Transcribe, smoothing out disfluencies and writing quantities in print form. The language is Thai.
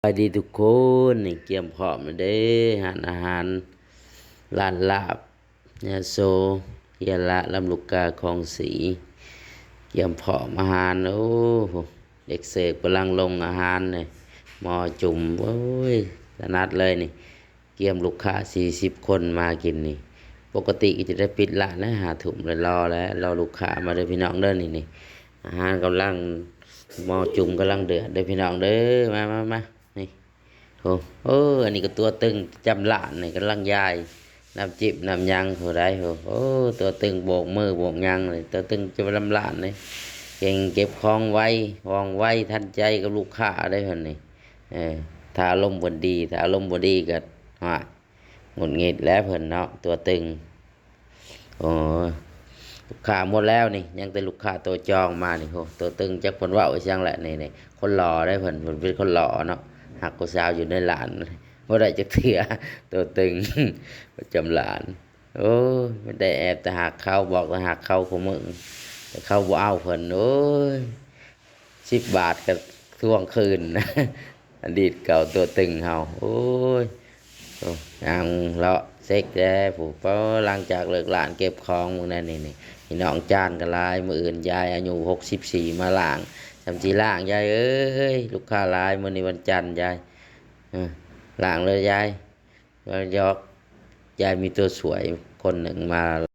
สวัสดีทุกคนนี่เกี่ยมพร้อมเด้อหารอาหารร้านลาบยาโซเฮียละลำลูกกาคลองสีเกี่ยมพร้อมอาหารโอ้โหเด็กเสิร์ฟกำลังลงอาหารเลยหม้อจุ่มโอ้ยถนัดเลยนี่เกี่ยมลูกค้า40 คนมากินนี่ปกติก็จะได้ปิดร้านแล้วหาถุ่มเลยรอแล้วรอลูกค้ามาเด้อพี่น้องเด้อนี่อาหารกำลังหม้อจุ่มกำลังเดือดเด้อพี่น้องเด้อมานี่โอ้อันนี้ก็ตัวตึงจำหลานนี่กำลังยายน้ำจิบน้ำยังโหได้โอ้ตัวตึงโบกมือโบกยังเลยตัวตึงจะลำหลานเลยเก่งเก็บของไว้วองไว้ทันใจกับลูกค้าได้เห็นนี่ถ้าอารมณ์บ่ดีถ้าอารมณ์บ่ดีก็หงุดหงิดแล้วเพิ่นเนาะตัวตึงโอ้ลูกค้าหมดแล้วนี่ยังแต่ลูกค้าตัวจองมานี่โหตัวตึงจักเพิ่นเว้าอีหยังแหละนี่คนหล่อได้เพิ่นเป็นคนหล่อเนาะหักกูสาวอยู่ในหลานบ่ได้จักเทื่อตัวตึงประจำหลานโอ้ไม่ได้แอบแต่หักเขาบอกแต่หักเขาของมึงแต่เขาบ่เอาเพิ่นโอ้ย10 บาทก็ทวงคืนนะอดีตเก่าตัวตึงเฮาโอ้ย โอ้ยังเลาะเซ็กแด้ผู้เพราะหลังจากเลิกหลานเก็บของมึงนั่นนี่พี่น้องจานกันลายมืออื่นยายอายุ64มาล้างทำจีล้างยายเอ้ยลูกค้าลายมื้อนี้วันจันทร์ยายล้างเลยยายยอกยายมีตัวสวยคนหนึ่งมา